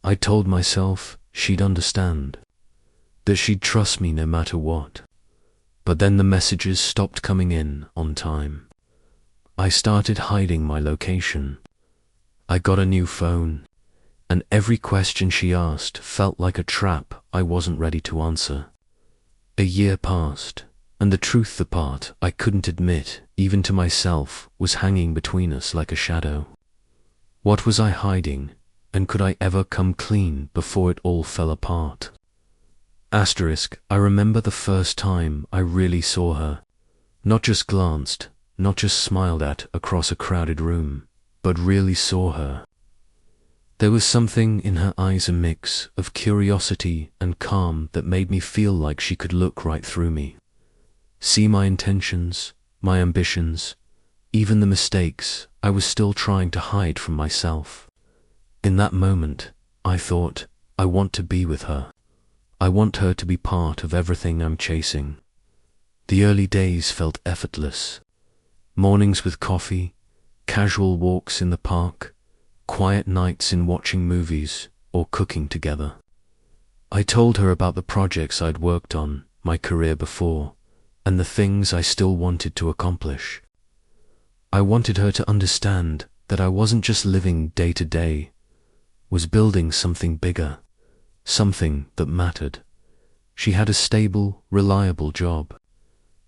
I told myself she'd understand, that she'd trust me no matter what. But then the messages stopped coming in on time. I started hiding my location. I got a new phone, and every question she asked felt like a trap I wasn't ready to answer. A year passed, and the part I couldn't admit, even to myself, was hanging between us like a shadow. What was I hiding, and could I ever come clean before it all fell apart? I remember the first time I really saw her. Not just glanced, not just smiled at across a crowded room, but really saw her. There was something in her eyes, a mix of curiosity and calm, that made me feel like she could look right through me. See my intentions, my ambitions, even the mistakes I was still trying to hide from myself. In that moment, I thought, I want to be with her. I want her to be part of everything I'm chasing. The early days felt effortless. Mornings with coffee, casual walks in the park, quiet nights in watching movies or cooking together. I told her about the projects I'd worked on, my career before, and the things I still wanted to accomplish. I wanted her to understand that I wasn't just living day to day, was building something bigger, something that mattered. She had a stable, reliable job.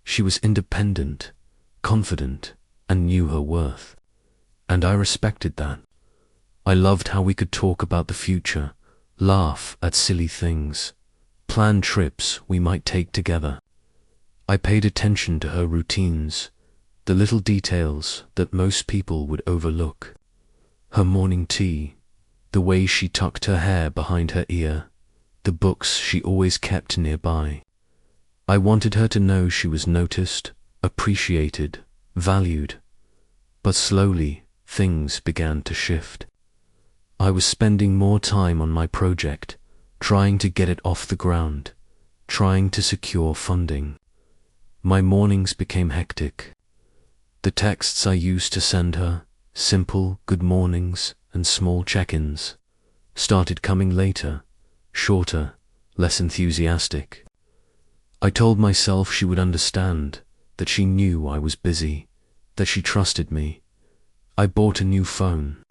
She was independent, confident, and knew her worth. And I respected that. I loved how we could talk about the future, laugh at silly things, plan trips we might take together. I paid attention to her routines, the little details that most people would overlook. Her morning tea, the way she tucked her hair behind her ear, the books she always kept nearby. I wanted her to know she was noticed, appreciated, valued. But slowly, things began to shift. I was spending more time on my project, trying to get it off the ground, trying to secure funding. My mornings became hectic. The texts I used to send her, simple good mornings and small check-ins, started coming later, shorter, less enthusiastic. I told myself she would understand, that she knew I was busy, that she trusted me. I bought a new phone.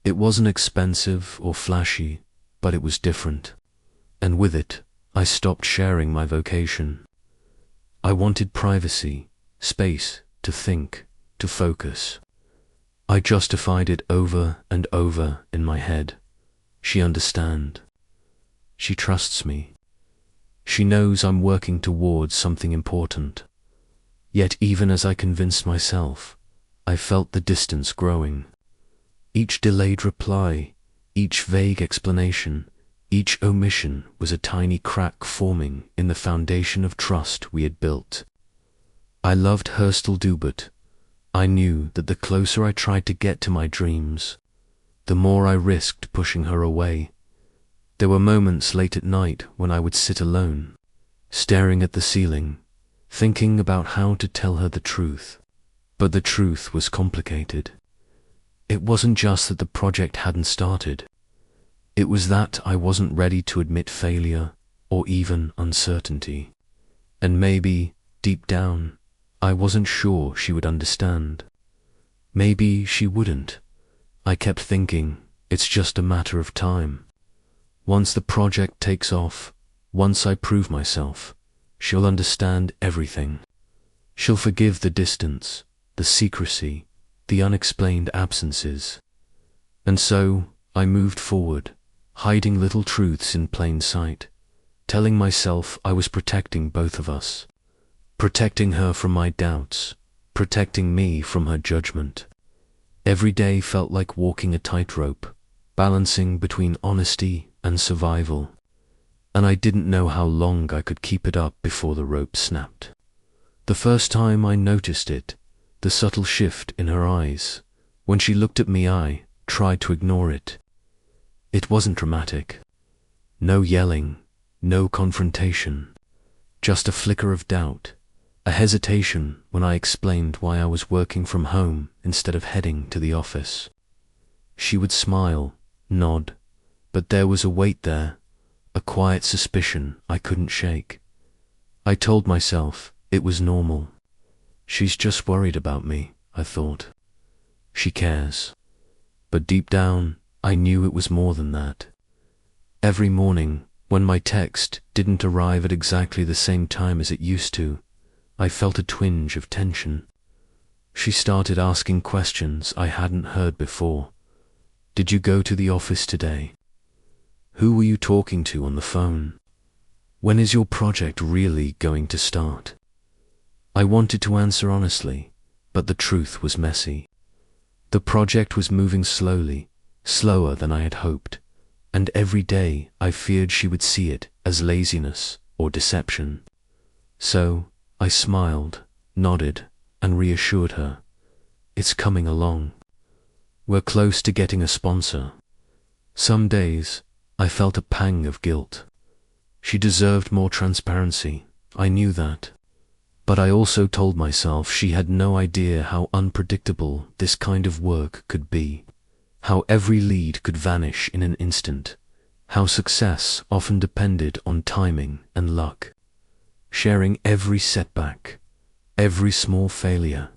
It wasn't expensive or flashy, but it was different. And with it, I stopped sharing my vocation. I wanted privacy, space to think, to focus. I justified it over and over in my head. She understands. She trusts me. She knows I'm working towards something important. Yet even as I convinced myself, I felt the distance growing. Each delayed reply, each vague explanation, each omission was a tiny crack forming in the foundation of trust we had built. I loved her still do, but I knew that the closer I tried to get to my dreams, the more I risked pushing her away. There were moments late at night when I would sit alone, staring at the ceiling, thinking about how to tell her the truth. But the truth was complicated. It wasn't just that the project hadn't started. It was that I wasn't ready to admit failure or even uncertainty. And maybe, deep down, I wasn't sure she would understand. Maybe she wouldn't. I kept thinking, it's just a matter of time. Once the project takes off, once I prove myself, she'll understand everything. She'll forgive the distance, the secrecy, the unexplained absences. And so I moved forward, hiding little truths in plain sight, telling myself I was protecting both of us, protecting her from my doubts, protecting me from her judgment. Every day felt like walking a tightrope, balancing between honesty and survival, and I didn't know how long I could keep it up before the rope snapped. The first time I noticed it, the subtle shift in her eyes, when she looked at me, I tried to ignore it. It wasn't dramatic. No yelling, no confrontation, just a flicker of doubt, a hesitation when I explained why I was working from home instead of heading to the office. She would smile, nod, But there was a weight there, a quiet suspicion I couldn't shake. I told myself it was normal. She's just worried about me, I thought. She cares. But deep down, I knew it was more than that. Every morning, when my text didn't arrive at exactly the same time as it used to, I felt a twinge of tension. She started asking questions I hadn't heard before. Did you go to the office today? Who were you talking to on the phone? When is your project really going to start? I wanted to answer honestly, but the truth was messy. The project was moving slowly, slower than I had hoped, and every day I feared she would see it as laziness or deception. So I smiled, nodded, and reassured her. It's coming along. We're close to getting a sponsor. Some days I felt a pang of guilt. She deserved more transparency, I knew that. But I also told myself she had no idea how unpredictable this kind of work could be, how every lead could vanish in an instant, how success often depended on timing and luck. Sharing every setback, every small failure,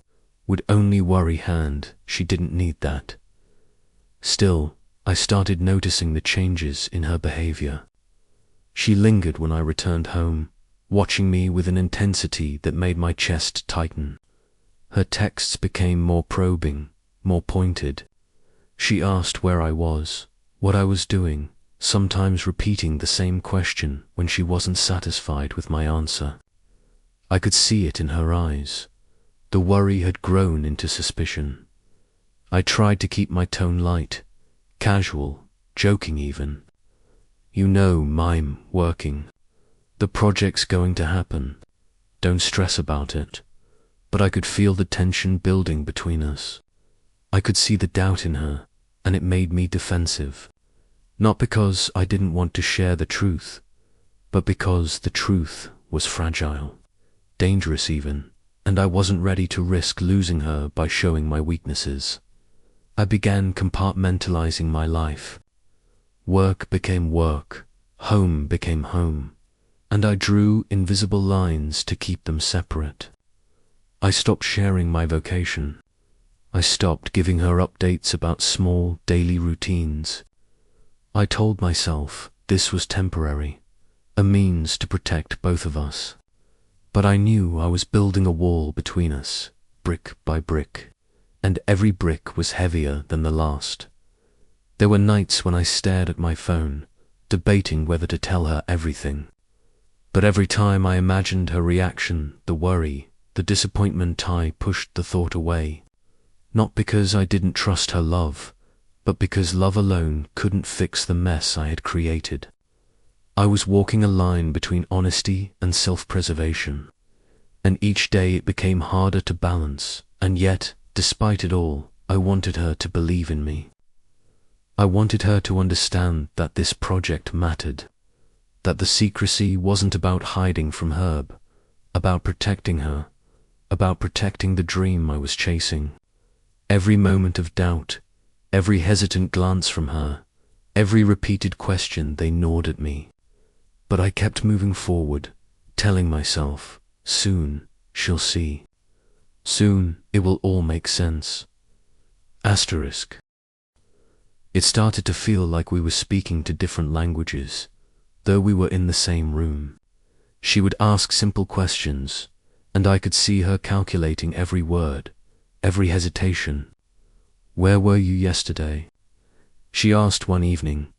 would only worry Hand. She didn't need that. Still, I started noticing the changes in her behavior. She lingered when I returned home, watching me with an intensity that made my chest tighten. Her texts became more probing, more pointed. She asked where I was, what I was doing, sometimes repeating the same question when she wasn't satisfied with my answer. I could see it in her eyes. The worry had grown into suspicion. I tried to keep my tone light, casual, joking even. You know, I'm working. The project's going to happen. Don't stress about it. But I could feel the tension building between us. I could see the doubt in her, and it made me defensive. Not because I didn't want to share the truth, but because the truth was fragile, dangerous even, and I wasn't ready to risk losing her by showing my weaknesses. I began compartmentalizing my life. Work became work, home became home, and I drew invisible lines to keep them separate. I stopped sharing my vocation. I stopped giving her updates about small daily routines. I told myself this was temporary, a means to protect both of us. But I knew I was building a wall between us, brick by brick, and every brick was heavier than the last. There were nights when I stared at my phone, debating whether to tell her everything. But every time I imagined her reaction, the worry, the disappointment, I pushed the thought away. Not because I didn't trust her love, but because love alone couldn't fix the mess I had created. I was walking a line between honesty and self-preservation, and each day it became harder to balance, and yet, despite it all, I wanted her to believe in me. I wanted her to understand that this project mattered, that the secrecy wasn't about hiding from Herb, about protecting her, about protecting the dream I was chasing. Every moment of doubt, every hesitant glance from her, every repeated question they gnawed at me. But I kept moving forward, telling myself, soon she'll see. Soon it will all make sense. Asterisk. It started to feel like we were speaking to different languages, though we were in the same room. She would ask simple questions, and I could see her calculating every word, every hesitation. Where were you yesterday? She asked one evening,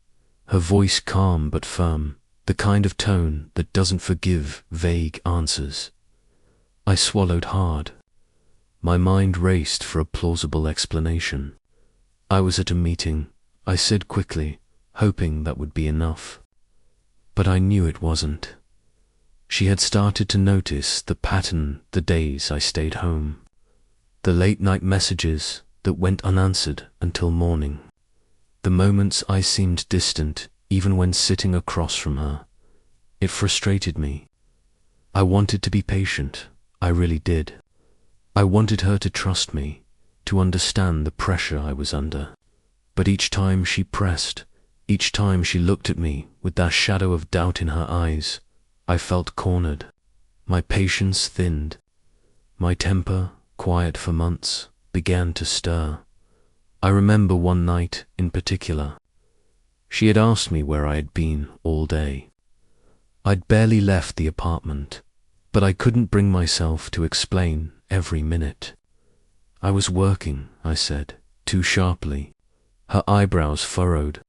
her voice calm but firm, the kind of tone that doesn't forgive vague answers. I swallowed hard. My mind raced for a plausible explanation. I was at a meeting, I said quickly, hoping that would be enough. But I knew it wasn't. She had started to notice the pattern the days I stayed home. The late-night messages that went unanswered until morning. The moments I seemed distant even when sitting across from her. It frustrated me. I wanted to be patient, I really did. I wanted her to trust me, to understand the pressure I was under. But each time she pressed, Each time she looked at me with that shadow of doubt in her eyes, I felt cornered. My patience thinned. My temper, quiet for months, began to stir. I remember one night in particular. She had asked me where I had been all day. I'd barely left the apartment, but I couldn't bring myself to explain every minute. I was working, I said, too sharply. Her eyebrows furrowed.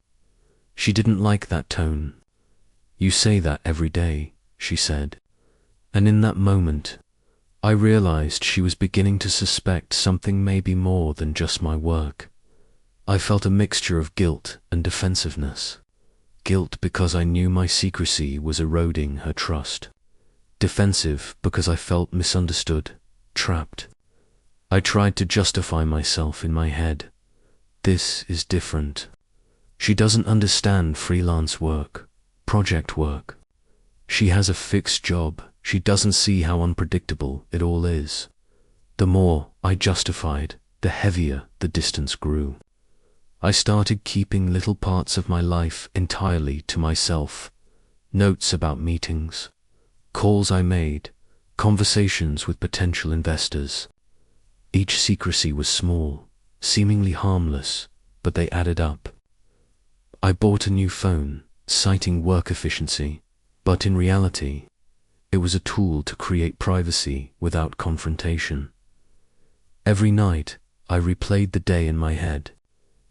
She didn't like that tone. You say that every day, she said. And in that moment, I realized she was beginning to suspect something maybe more than just my work. I felt a mixture of guilt and defensiveness. Guilt because I knew my secrecy was eroding her trust. Defensive because I felt misunderstood, trapped. I tried to justify myself in my head. This is different. She doesn't understand freelance work, project work. She has a fixed job. She doesn't see how unpredictable it all is. The more I justified, the heavier the distance grew. I started keeping little parts of my life entirely to myself. Notes about meetings, calls I made, conversations with potential investors. Each secrecy was small, seemingly harmless, but they added up. I bought a new phone, citing work efficiency, but in reality, it was a tool to create privacy without confrontation. Every night, I replayed the day in my head.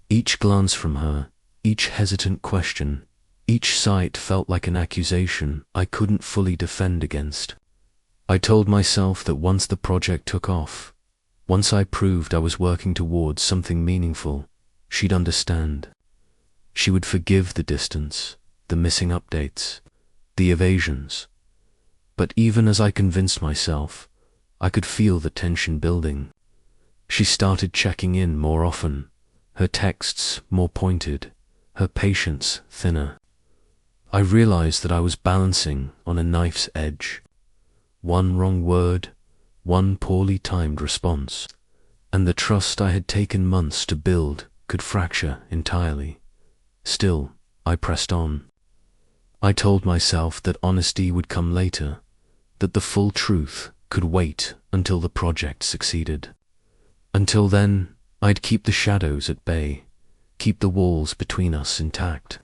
Each glance from her, each hesitant question, each sight felt like an accusation I couldn't fully defend against. I told myself that once the project took off, once I proved I was working towards something meaningful, she'd understand. She would forgive the distance, the missing updates, the evasions. But even as I convinced myself, I could feel the tension building. She started checking in more often, her texts more pointed, her patience thinner. I realized that I was balancing on a knife's edge. One wrong word, one poorly timed response, and the trust I had taken months to build could fracture entirely. Still, I pressed on. I told myself that honesty would come later, that the full truth could wait until the project succeeded. Until then, I'd keep the shadows at bay, keep the walls between us intact,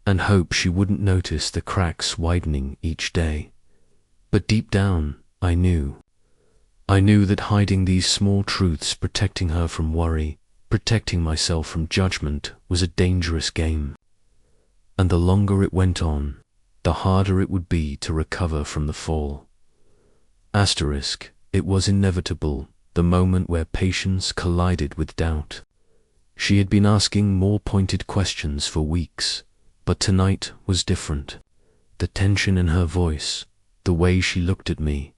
and hope she wouldn't notice the cracks widening each day. But deep down, I knew that hiding these small truths, protecting her from worry, protecting myself from judgment, was a dangerous game. And the longer it went on, the harder it would be to recover from the fall. Asterisk, it was inevitable, the moment where patience collided with doubt. She had been asking more pointed questions for weeks, but tonight was different. The tension in her voice, the way she looked at me,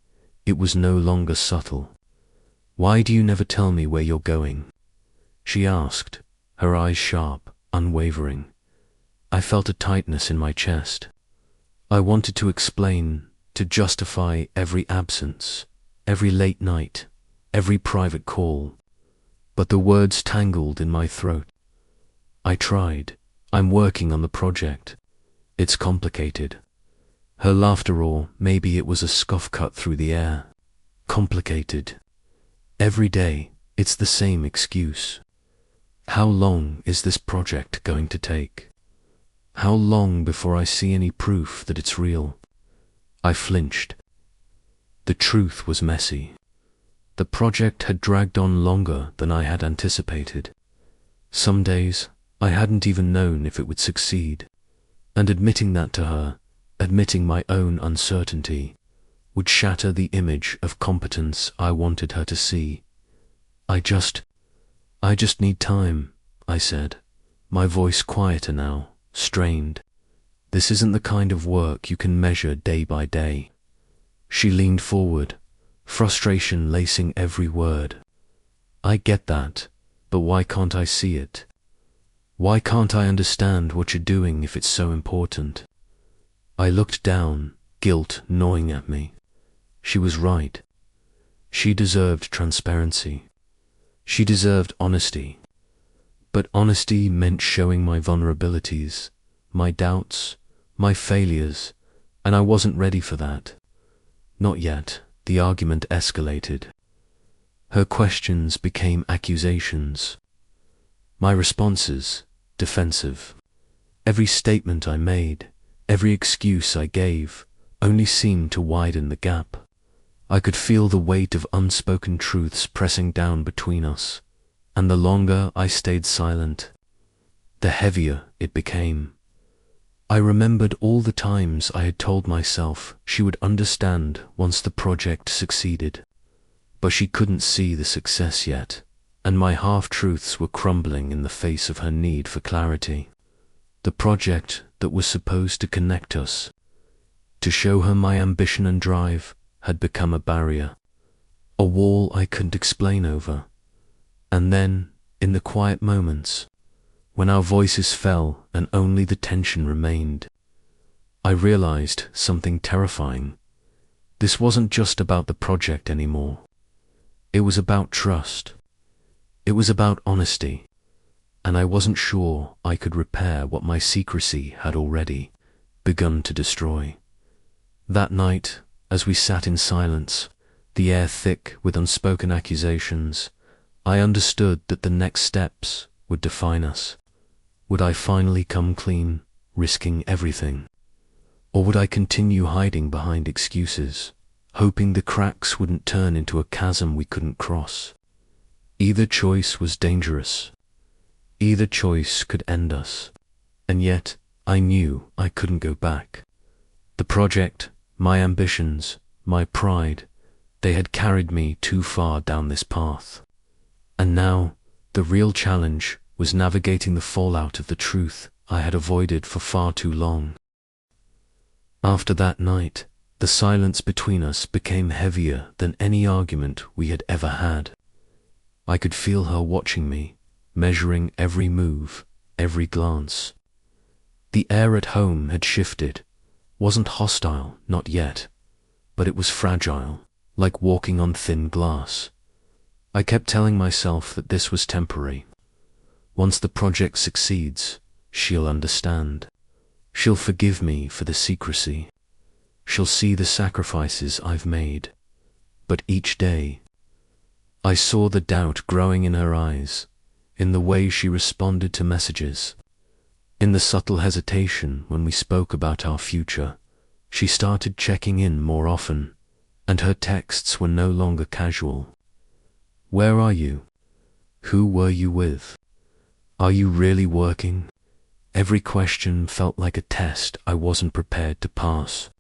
it was no longer subtle. "Why do you never tell me where you're going?" she asked, her eyes sharp, unwavering. I felt a tightness in my chest. I wanted to explain, to justify every absence, every late night, every private call, but the words tangled in my throat. I tried. "I'm working on the project. It's complicated." Her laughter, or maybe it was a scoff, cut through the air. Complicated. Every day, it's the same excuse. How long is this project going to take? How long before I see any proof that it's real? I flinched. The truth was messy. The project had dragged on longer than I had anticipated. Some days, I hadn't even known if it would succeed, and admitting that to her, admitting my own uncertainty, would shatter the image of competence I wanted her to see. I just need time," I said, my voice quieter now, strained. "This isn't the kind of work you can measure day by day." She leaned forward, frustration lacing every word. "I get that, but why can't I see it? Why can't I understand what you're doing if it's so important?" I looked down, guilt gnawing at me. She was right. She deserved transparency. She deserved honesty. But honesty meant showing my vulnerabilities, my doubts, my failures, and I wasn't ready for that. Not yet. The argument escalated. Her questions became accusations. My responses, defensive. Every statement I made, every excuse I gave, only seemed to widen the gap. I could feel the weight of unspoken truths pressing down between us, and the longer I stayed silent, the heavier it became. I remembered all the times I had told myself she would understand once the project succeeded. But she couldn't see the success yet, and my half-truths were crumbling in the face of her need for clarity. The project that was supposed to connect us, to show her my ambition and drive, had become a barrier, a wall I couldn't explain over. And then, in the quiet moments, when our voices fell and only the tension remained, I realized something terrifying. This wasn't just about the project anymore. It was about trust. It was about honesty. And I wasn't sure I could repair what my secrecy had already begun to destroy. That night, as we sat in silence, the air thick with unspoken accusations, I understood that the next steps would define us. Would I finally come clean, risking everything? Or would I continue hiding behind excuses, hoping the cracks wouldn't turn into a chasm we couldn't cross? Either choice was dangerous. Either choice could end us. And yet, I knew I couldn't go back. The project, my ambitions, my pride, they had carried me too far down this path. And now, the real challenge was navigating the fallout of the truth I had avoided for far too long. After that night, the silence between us became heavier than any argument we had ever had. I could feel her watching me, measuring every move, every glance. The air at home had shifted, wasn't hostile, not yet, but it was fragile, like walking on thin glass. I kept telling myself that this was temporary. Once the project succeeds, she'll understand. She'll forgive me for the secrecy. She'll see the sacrifices I've made. But each day, I saw the doubt growing in her eyes, in the way she responded to messages, in the subtle hesitation when we spoke about our future. She started checking in more often, and her texts were no longer casual. Where are you? Who were you with? Are you really working? Every question felt like a test I wasn't prepared to pass.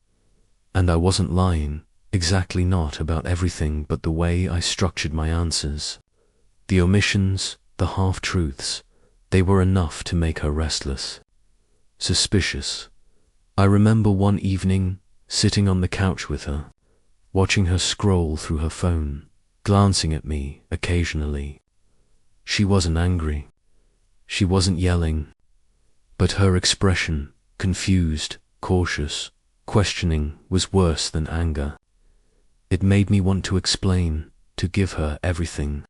And I wasn't lying, exactly not about everything but the way I structured my answers. The omissions, the half-truths, they were enough to make her restless. Suspicious. I remember one evening, sitting on the couch with her, watching her scroll through her phone, glancing at me occasionally. She wasn't angry. She wasn't yelling, but her expression, confused, cautious, questioning, was worse than anger. It made me want to explain, to give her everything,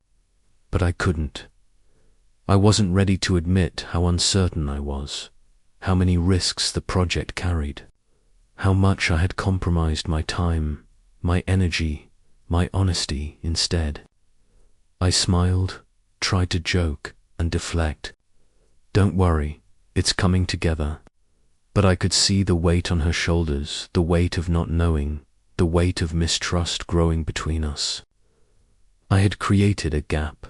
but I couldn't. I wasn't ready to admit how uncertain I was, how many risks the project carried, how much I had compromised my time, my energy, my honesty instead. I smiled, tried to joke and deflect. Don't worry, it's coming together. But I could see the weight on her shoulders, the weight of not knowing, the weight of mistrust growing between us. I had created a gap,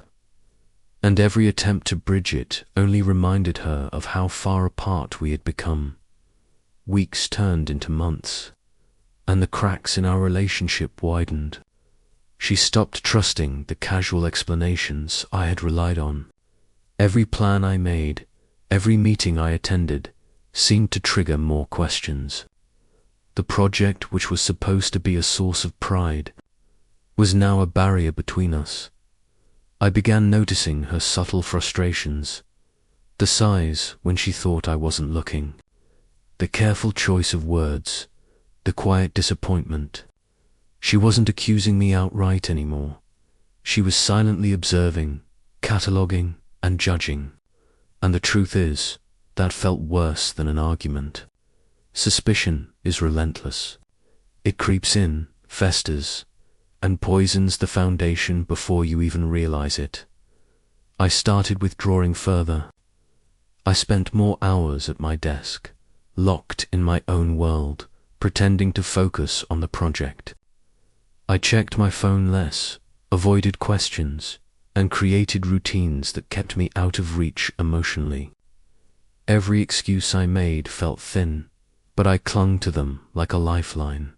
and every attempt to bridge it only reminded her of how far apart we had become. Weeks turned into months, and the cracks in our relationship widened. She stopped trusting the casual explanations I had relied on. Every plan I made, every meeting I attended, seemed to trigger more questions. The project, which was supposed to be a source of pride, was now a barrier between us. I began noticing her subtle frustrations, the sighs when she thought I wasn't looking, the careful choice of words, the quiet disappointment. She wasn't accusing me outright anymore. She was silently observing, cataloguing, and judging. And the truth is, that felt worse than an argument. Suspicion is relentless. It creeps in, festers, and poisons the foundation before you even realize it. I started withdrawing further. I spent more hours at my desk, locked in my own world, pretending to focus on the project. I checked my phone less, avoided questions, and created routines that kept me out of reach emotionally. Every excuse I made felt thin, but I clung to them like a lifeline.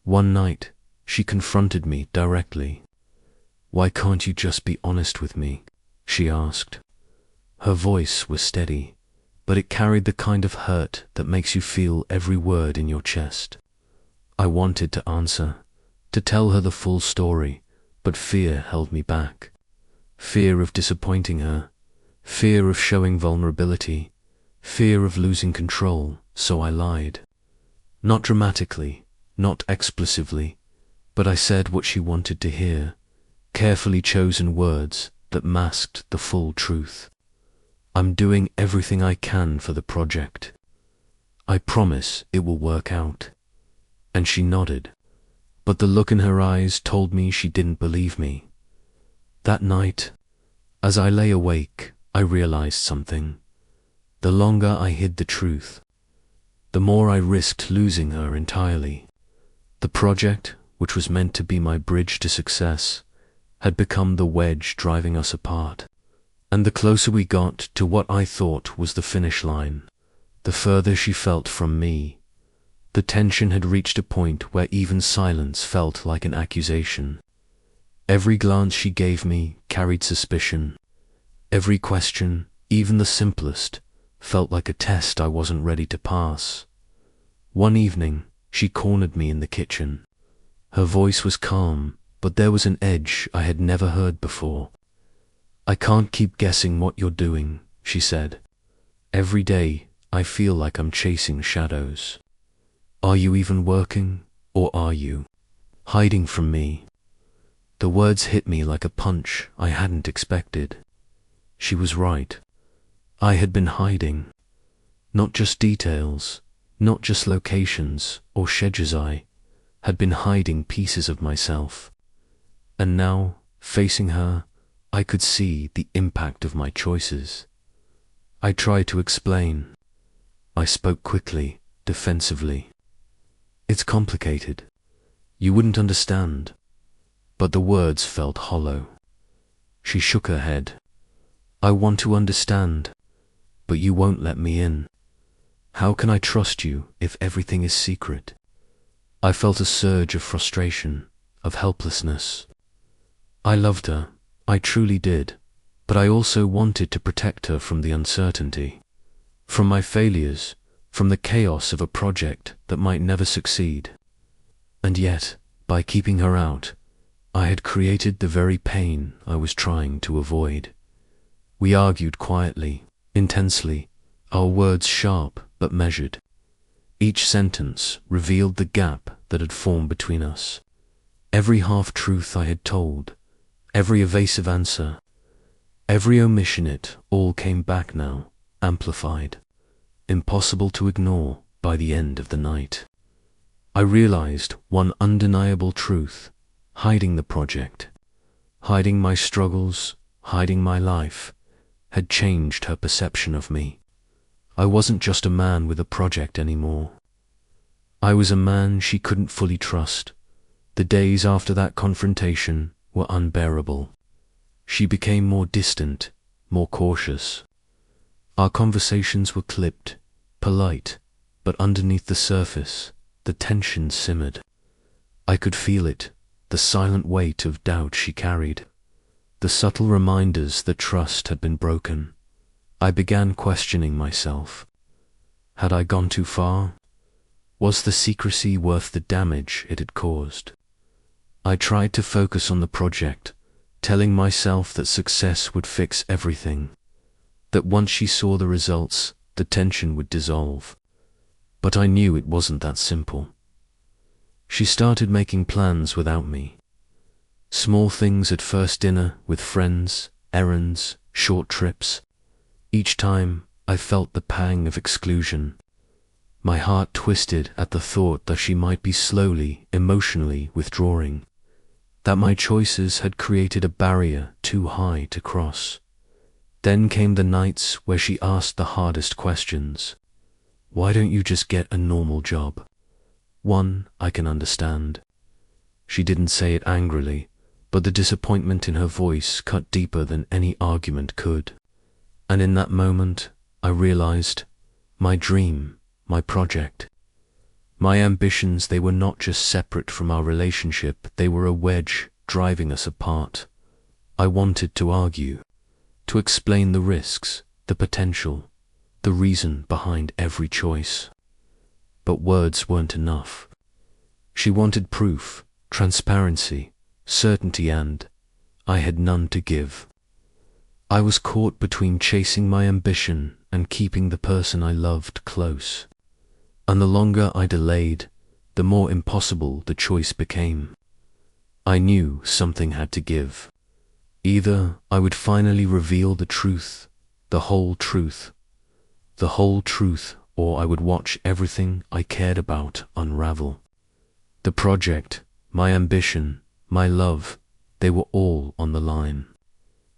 One night, she confronted me directly. "Why can't you just be honest with me?" she asked. Her voice was steady, but it carried the kind of hurt that makes you feel every word in your chest. I wanted to answer, to tell her the full story, but fear held me back. Fear of disappointing her, fear of showing vulnerability, fear of losing control, so I lied. Not dramatically, not explosively, but I said what she wanted to hear, carefully chosen words that masked the full truth. "I'm doing everything I can for the project. I promise it will work out." And she nodded, but the look in her eyes told me she didn't believe me. That night, as I lay awake, I realized something. The longer I hid the truth, the more I risked losing her entirely. The project, which was meant to be my bridge to success, had become the wedge driving us apart. And the closer we got to what I thought was the finish line, the further she felt from me. The tension had reached a point where even silence felt like an accusation. Every glance she gave me carried suspicion. Every question, even the simplest, felt like a test I wasn't ready to pass. One evening, she cornered me in the kitchen. Her voice was calm, but there was an edge I had never heard before. "I can't keep guessing what you're doing," she said. "Every day, I feel like I'm chasing shadows. Are you even working, or are you hiding from me?" The words hit me like a punch I hadn't expected. She was right. I had been hiding. Not just details, not just locations or schedules. I had been hiding pieces of myself. And now, facing her, I could see the impact of my choices. I tried to explain. I spoke quickly, defensively. "It's complicated. You wouldn't understand." But the words felt hollow. She shook her head. "I want to understand, but you won't let me in. How can I trust you if everything is secret?" I felt a surge of frustration, of helplessness. I loved her, I truly did, but I also wanted to protect her from the uncertainty, from my failures, from the chaos of a project that might never succeed. And yet, by keeping her out, I had created the very pain I was trying to avoid. We argued quietly, intensely, our words sharp but measured. Each sentence revealed the gap that had formed between us. Every half-truth I had told, every evasive answer, every omission, it all came back now, amplified, impossible to ignore by the end of the night. I realized one undeniable truth: hiding the project, hiding my struggles, hiding my life, had changed her perception of me. I wasn't just a man with a project anymore. I was a man she couldn't fully trust. The days after that confrontation were unbearable. She became more distant, more cautious. Our conversations were clipped, polite, but underneath the surface, the tension simmered. I could feel it, the silent weight of doubt she carried, the subtle reminders that trust had been broken. I began questioning myself. Had I gone too far? Was the secrecy worth the damage it had caused? I tried to focus on the project, telling myself that success would fix everything, that once she saw the results, the tension would dissolve. But I knew it wasn't that simple. She started making plans without me. Small things at first dinner with friends, errands, short trips. Each time, I felt the pang of exclusion. My heart twisted at the thought that she might be slowly, emotionally withdrawing, that my choices had created a barrier too high to cross. Then came the nights where she asked the hardest questions. Why don't you just get a normal job? One I can understand. She didn't say it angrily, but the disappointment in her voice cut deeper than any argument could. And in that moment, I realized my dream, my project, my ambitions, they were not just separate from our relationship, they were a wedge driving us apart. I wanted to argue, to explain the risks, the potential, the reason behind every choice. But words weren't enough. She wanted proof, transparency, certainty, and I had none to give. I was caught between chasing my ambition and keeping the person I loved close. And the longer I delayed, the more impossible the choice became. I knew something had to give. Either I would finally reveal the truth, the whole truth, or I would watch everything I cared about unravel. The project, my ambition, my love, they were all on the line.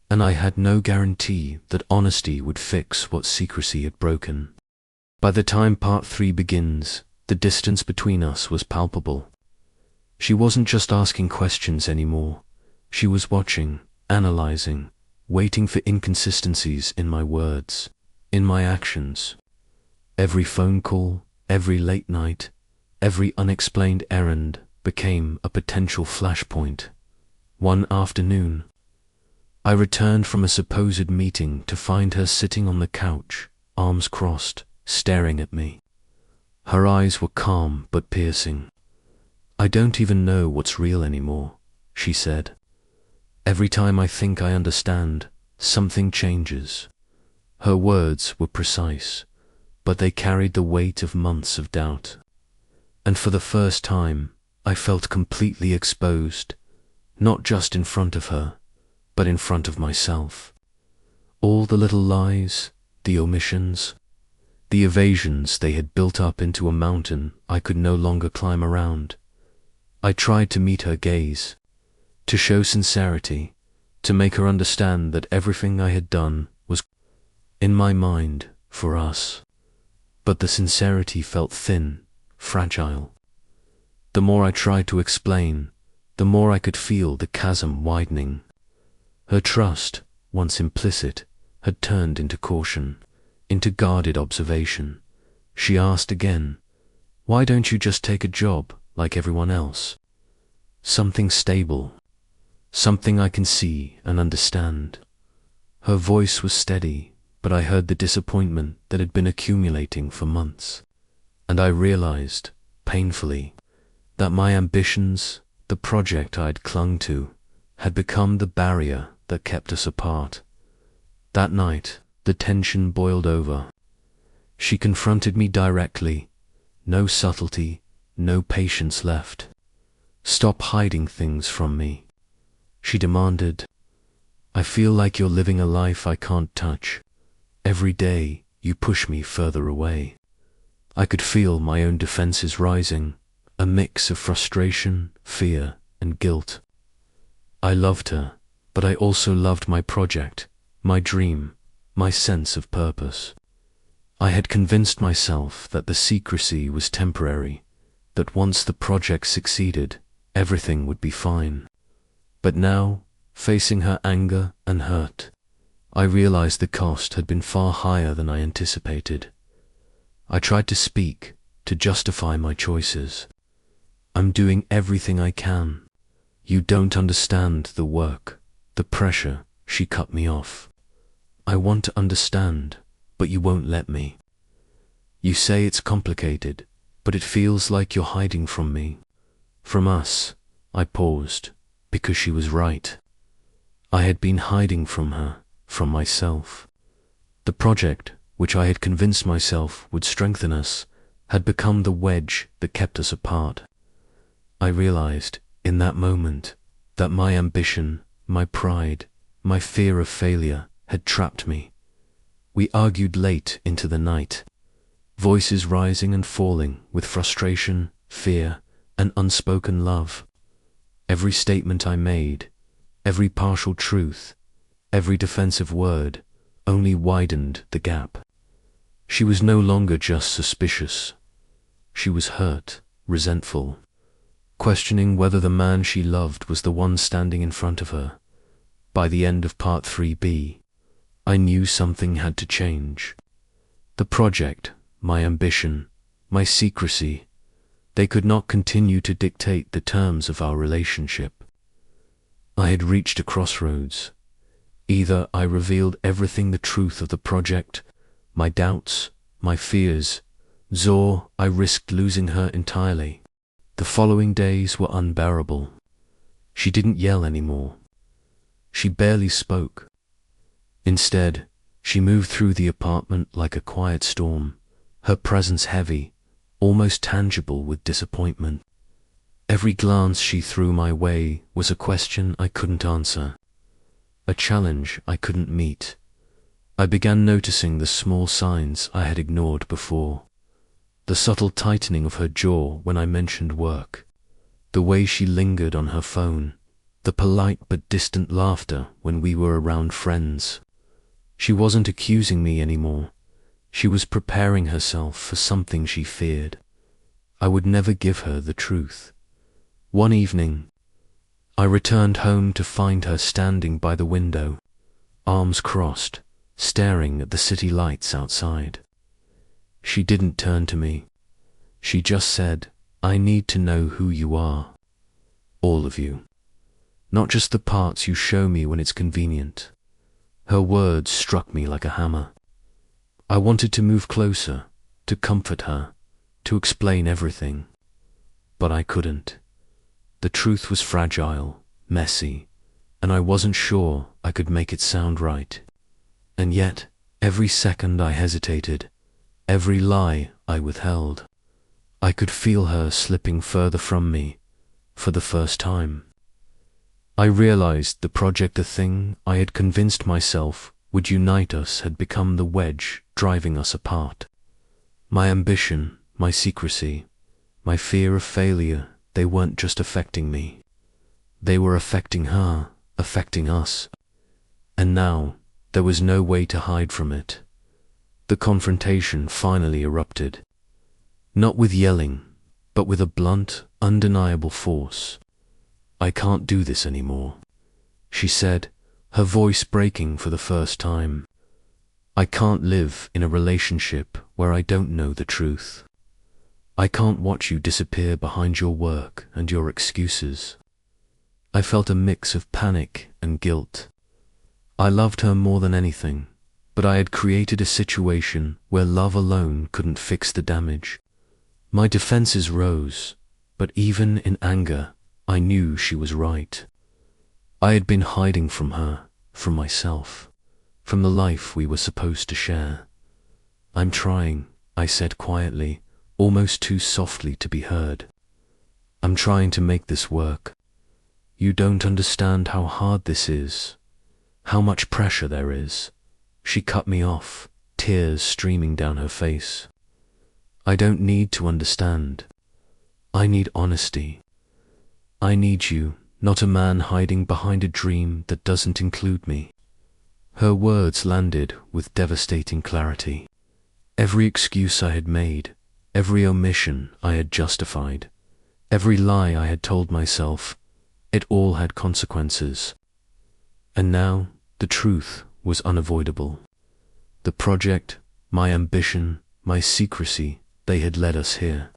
And I had no guarantee that honesty would fix what secrecy had broken. By the time part 3 begins, the distance between us was palpable. She wasn't just asking questions anymore. She was watching, analyzing, waiting for inconsistencies in my words, in my actions. Every phone call, every late night, every unexplained errand became a potential flashpoint. One afternoon, I returned from a supposed meeting to find her sitting on the couch, arms crossed, staring at me. Her eyes were calm but piercing. "I don't even know what's real anymore," she said. "Every time I think I understand, something changes." Her words were precise, but they carried the weight of months of doubt. And for the first time, I felt completely exposed, not just in front of her, but in front of myself. All the little lies, the omissions, the evasions, they had built up into a mountain I could no longer climb around. I tried to meet her gaze, to show sincerity, to make her understand that everything I had done was, in my mind, for us. But the sincerity felt thin, fragile. The more I tried to explain, the more I could feel the chasm widening. Her trust, once implicit, had turned into caution, into guarded observation. She asked again, "Why don't you just take a job like everyone else? Something stable, something I can see and understand." Her voice was steady, but I heard the disappointment that had been accumulating for months. And I realized, painfully, that my ambitions, the project I had clung to, had become the barrier that kept us apart. That night, the tension boiled over. She confronted me directly. No subtlety, no patience left. "Stop hiding things from me," she demanded. "I feel like you're living a life I can't touch. Every day, you push me further away." I could feel my own defenses rising, a mix of frustration, fear, and guilt. I loved her, but I also loved my project, my dream, my sense of purpose. I had convinced myself that the secrecy was temporary, that once the project succeeded, everything would be fine. But now, facing her anger and hurt, I realized the cost had been far higher than I anticipated. I tried to speak, to justify my choices. "I'm doing everything I can. You don't understand the work, the pressure," she cut me off. "I want to understand, but you won't let me. You say it's complicated, but it feels like you're hiding from me." "From us," I paused, because she was right. I had been hiding from her, from myself. The project, which I had convinced myself would strengthen us, had become the wedge that kept us apart. I realized, in that moment, that my ambition, my pride, my fear of failure had trapped me. We argued late into the night, voices rising and falling with frustration, fear, and unspoken love. Every statement I made, every partial truth, every defensive word only widened the gap. She was no longer just suspicious. She was hurt, resentful, questioning whether the man she loved was the one standing in front of her. By the end of Part 3B, I knew something had to change. The project, my ambition, my secrecy, they could not continue to dictate the terms of our relationship. I had reached a crossroads. Either I revealed everything, the truth of the project, my doubts, my fears, or I risked losing her entirely. The following days were unbearable. She didn't yell anymore. She barely spoke. Instead, she moved through the apartment like a quiet storm, her presence heavy, almost tangible with disappointment. Every glance she threw my way was a question I couldn't answer, a challenge I couldn't meet. I began noticing the small signs I had ignored before. The subtle tightening of her jaw when I mentioned work, the way she lingered on her phone, the polite but distant laughter when we were around friends. She wasn't accusing me anymore. She was preparing herself for something she feared. I would never give her the truth. One evening, I returned home to find her standing by the window, arms crossed, staring at the city lights outside. She didn't turn to me. She just said, "I need to know who you are. All of you. Not just the parts you show me when it's convenient." Her words struck me like a hammer. I wanted to move closer, to comfort her, to explain everything. But I couldn't. The truth was fragile, messy, and I wasn't sure I could make it sound right. And yet, every second I hesitated, every lie I withheld, I could feel her slipping further from me, for the first time. I realized the project, the thing I had convinced myself would unite us, had become the wedge driving us apart. My ambition, my secrecy, my fear of failure, they weren't just affecting me. They were affecting her, affecting us. And now, there was no way to hide from it. The confrontation finally erupted. Not with yelling, but with a blunt, undeniable force. "I can't do this anymore," she said, her voice breaking for the first time. "I can't live in a relationship where I don't know the truth. I can't watch you disappear behind your work and your excuses." I felt a mix of panic and guilt. I loved her more than anything, but I had created a situation where love alone couldn't fix the damage. My defenses rose, but even in anger, I knew she was right. I had been hiding from her, from myself, from the life we were supposed to share. "I'm trying," I said quietly, almost too softly to be heard. "I'm trying to make this work. You don't understand how hard this is, how much pressure there is." She cut me off, tears streaming down her face. "I don't need to understand. I need honesty. I need you, not a man hiding behind a dream that doesn't include me." Her words landed with devastating clarity. Every excuse I had made, every omission I had justified, every lie I had told myself, it all had consequences. And now the truth was unavoidable. The project, my ambition, my secrecy, they had led us here.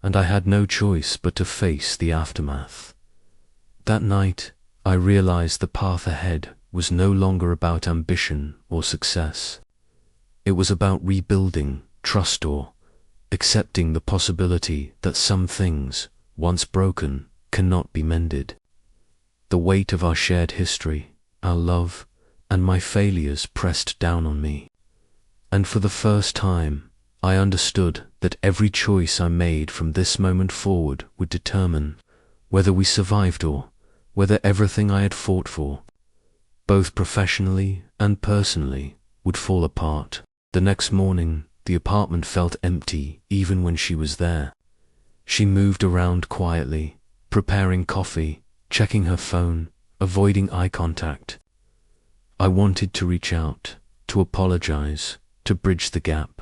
And I had no choice but to face the aftermath. That night, I realized the path ahead was no longer about ambition or success. It was about rebuilding trust or accepting the possibility that some things, once broken, cannot be mended. The weight of our shared history, our love, and my failures pressed down on me. And for the first time, I understood that every choice I made from this moment forward would determine whether we survived or whether everything I had fought for, both professionally and personally, would fall apart. The next morning, the apartment felt empty even when she was there. She moved around quietly, preparing coffee, checking her phone, avoiding eye contact. I wanted to reach out, to apologize, to bridge the gap.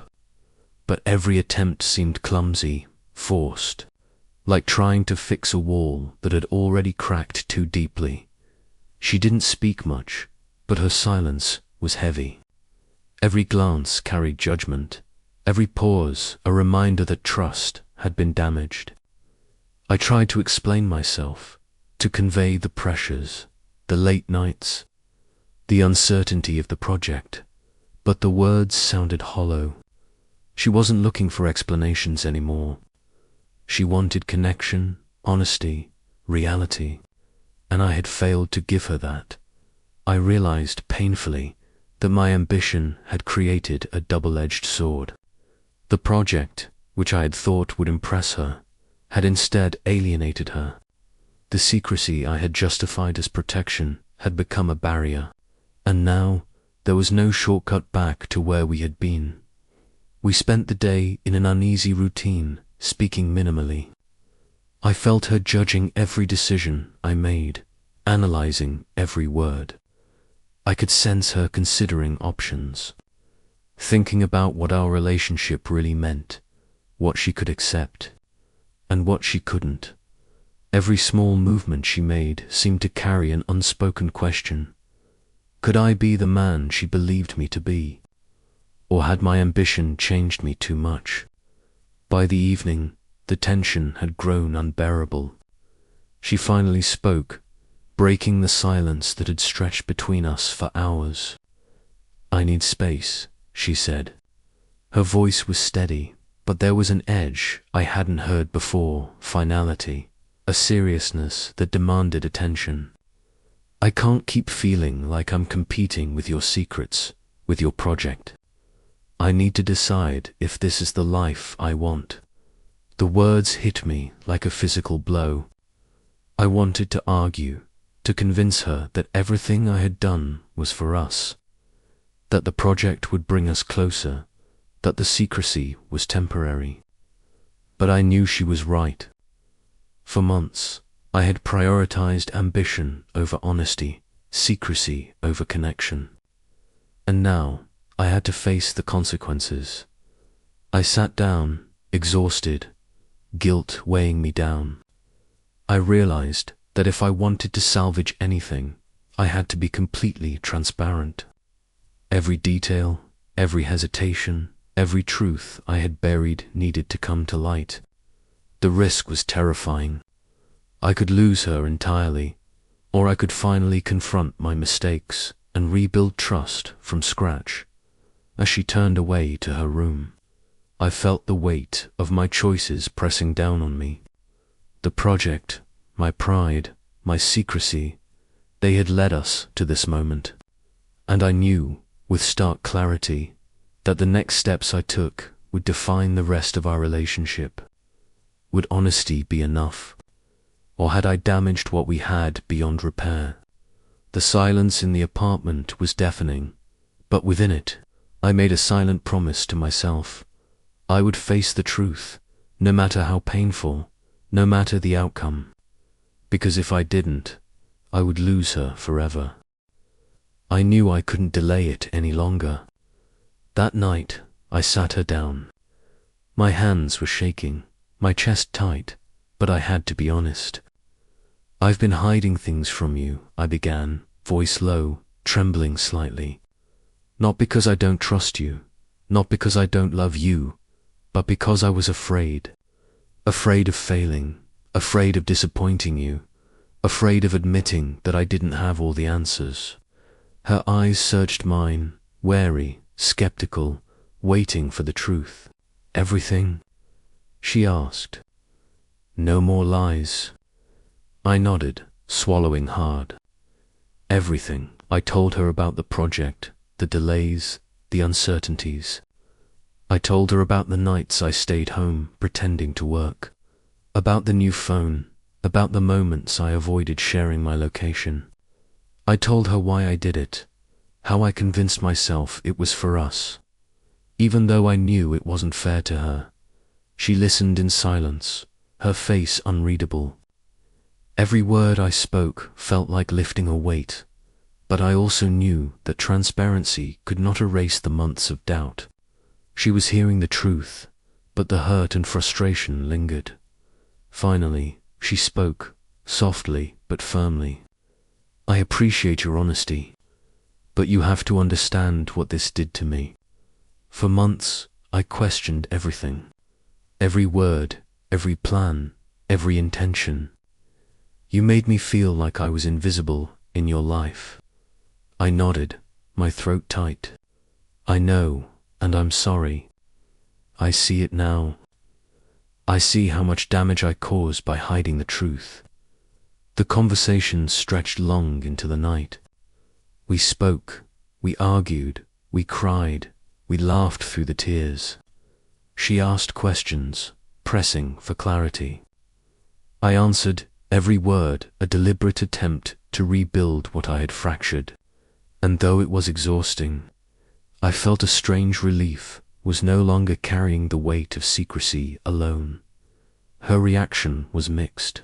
But every attempt seemed clumsy, forced, like trying to fix a wall that had already cracked too deeply. She didn't speak much, but her silence was heavy. Every glance carried judgment, every pause a reminder that trust had been damaged. I tried to explain myself, to convey the pressures, the late nights, the uncertainty of the project, but the words sounded hollow. She wasn't looking for explanations anymore. She wanted connection, honesty, reality, and I had failed to give her that. I realized painfully that my ambition had created a double-edged sword. The project, which I had thought would impress her, had instead alienated her. The secrecy I had justified as protection had become a barrier, and now there was no shortcut back to where we had been. We spent the day in an uneasy routine, speaking minimally. I felt her judging every decision I made, analyzing every word. I could sense her considering options, thinking about what our relationship really meant, what she could accept, and what she couldn't. Every small movement she made seemed to carry an unspoken question. Could I be the man she believed me to be? Or had my ambition changed me too much? By the evening, the tension had grown unbearable. She finally spoke, breaking the silence that had stretched between us for hours. "I need space," she said. Her voice was steady, but there was an edge I hadn't heard before, finality, a seriousness that demanded attention. "I can't keep feeling like I'm competing with your secrets, with your project. I need to decide if this is the life I want." The words hit me like a physical blow. I wanted to argue, to convince her that everything I had done was for us, that the project would bring us closer, that the secrecy was temporary. But I knew she was right. For months, I had prioritized ambition over honesty, secrecy over connection. And now, I had to face the consequences. I sat down, exhausted, guilt weighing me down. I realized that if I wanted to salvage anything, I had to be completely transparent. Every detail, every hesitation, every truth I had buried needed to come to light. The risk was terrifying. I could lose her entirely, or I could finally confront my mistakes and rebuild trust from scratch. As she turned away to her room, I felt the weight of my choices pressing down on me. The project, my pride, my secrecy, they had led us to this moment. And I knew, with stark clarity, that the next steps I took would define the rest of our relationship. Would honesty be enough? Or had I damaged what we had beyond repair? The silence in the apartment was deafening, but within it, I made a silent promise to myself. I would face the truth, no matter how painful, no matter the outcome. Because if I didn't, I would lose her forever. I knew I couldn't delay it any longer. That night, I sat her down. My hands were shaking, my chest tight, but I had to be honest. "I've been hiding things from you," I began, voice low, trembling slightly. "Not because I don't trust you, not because I don't love you, but because I was afraid. Afraid of failing, afraid of disappointing you, afraid of admitting that I didn't have all the answers." Her eyes searched mine, wary, skeptical, waiting for the truth. "Everything?" she asked. "No more lies." I nodded, swallowing hard. Everything. I told her about the project, the delays, the uncertainties. I told her about the nights I stayed home pretending to work, about the new phone, about the moments I avoided sharing my location. I told her why I did it, how I convinced myself it was for us. Even though I knew it wasn't fair to her, she listened in silence, her face unreadable. Every word I spoke felt like lifting a weight, but I also knew that transparency could not erase the months of doubt. She was hearing the truth, but the hurt and frustration lingered. Finally, she spoke, softly but firmly. "I appreciate your honesty, but you have to understand what this did to me. For months, I questioned everything. Every word, every plan, every intention. You made me feel like I was invisible in your life." I nodded, my throat tight. "I know, and I'm sorry. I see it now. I see how much damage I caused by hiding the truth." The conversation stretched long into the night. We spoke, we argued, we cried, we laughed through the tears. She asked questions, pressing for clarity. I answered, every word a deliberate attempt to rebuild what I had fractured. And though it was exhausting, I felt a strange relief, was no longer carrying the weight of secrecy alone. Her reaction was mixed.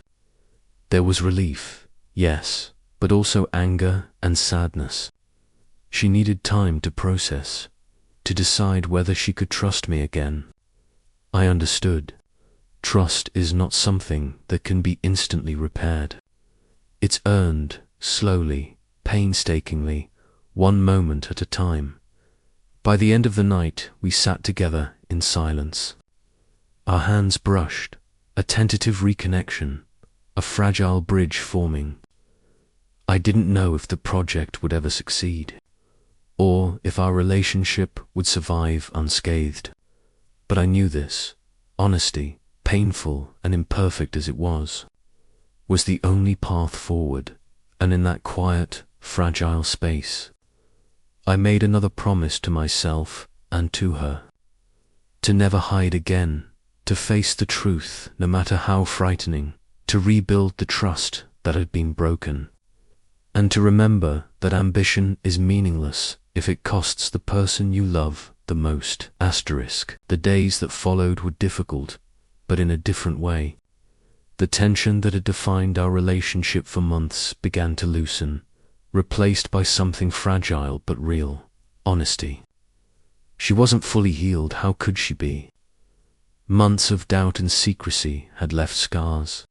There was relief, yes, but also anger and sadness. She needed time to process, to decide whether she could trust me again. I understood. Trust is not something that can be instantly repaired. It's earned, slowly, painstakingly, one moment at a time. By the end of the night, we sat together in silence. Our hands brushed, a tentative reconnection, a fragile bridge forming. I didn't know if the project would ever succeed, or if our relationship would survive unscathed. But I knew this: honesty, painful and imperfect as it was the only path forward, and in that quiet, fragile space, I made another promise to myself and to her. To never hide again, to face the truth no matter how frightening, to rebuild the trust that had been broken, and to remember that ambition is meaningless if it costs the person you love the most. The days that followed were difficult, but in a different way. The tension that had defined our relationship for months began to loosen, replaced by something fragile but real: honesty. She wasn't fully healed, how could she be? Months of doubt and secrecy had left scars.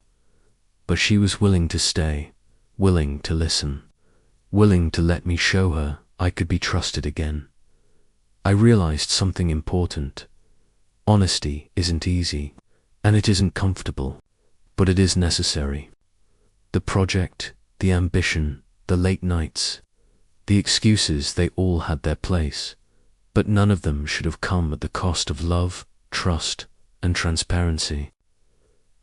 But she was willing to stay, willing to listen, willing to let me show her I could be trusted again. I realized something important. Honesty isn't easy, and it isn't comfortable, but it is necessary. The project, the ambition, the late nights, the excuses, they all had their place, but none of them should have come at the cost of love, trust, and transparency.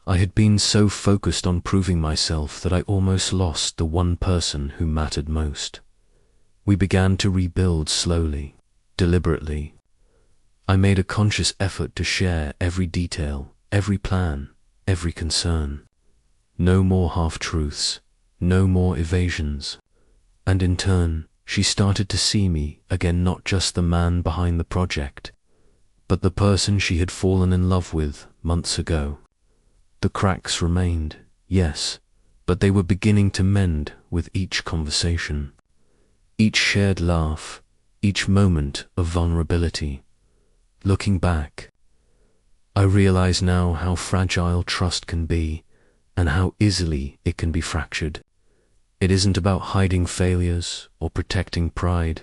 I had been so focused on proving myself that I almost lost the one person who mattered most. We began to rebuild slowly, deliberately. I made a conscious effort to share every detail, every plan, every concern. No more half-truths, no more evasions. And in turn, she started to see me again, not just the man behind the project, but the person she had fallen in love with months ago. The cracks remained, yes, but they were beginning to mend with each conversation, each shared laugh, each moment of vulnerability. Looking back, I realize now how fragile trust can be and how easily it can be fractured. It isn't about hiding failures or protecting pride.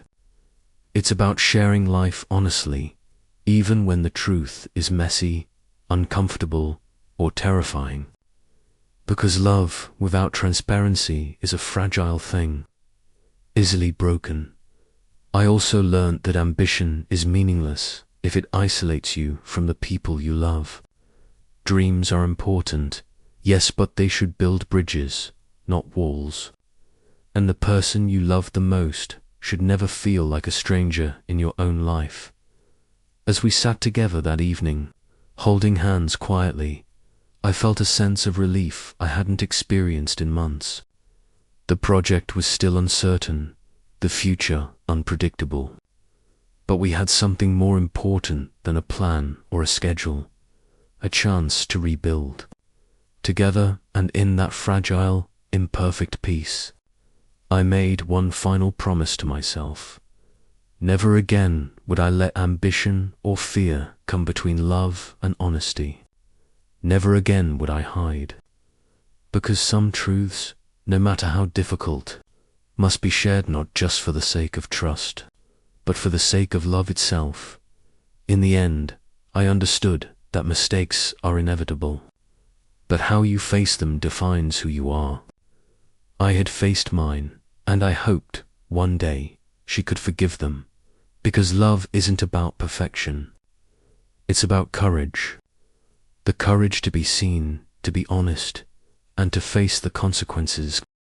It's about sharing life honestly, even when the truth is messy, uncomfortable, or terrifying. Because love without transparency is a fragile thing, easily broken. I also learned that ambition is meaningless if it isolates you from the people you love. Dreams are important, yes, but they should build bridges, not walls. And the person you love the most should never feel like a stranger in your own life. As we sat together that evening, holding hands quietly, I felt a sense of relief I hadn't experienced in months. The project was still uncertain, the future unpredictable. But we had something more important than a plan or a schedule, a chance to rebuild. Together, and in that fragile, imperfect peace, I made one final promise to myself. Never again would I let ambition or fear come between love and honesty. Never again would I hide. Because some truths, no matter how difficult, must be shared not just for the sake of trust, but for the sake of love itself. In the end, I understood that mistakes are inevitable, but how you face them defines who you are. I had faced mine, and I hoped one day she could forgive them, because love isn't about perfection. It's about courage. The courage to be seen, to be honest, and to face the consequences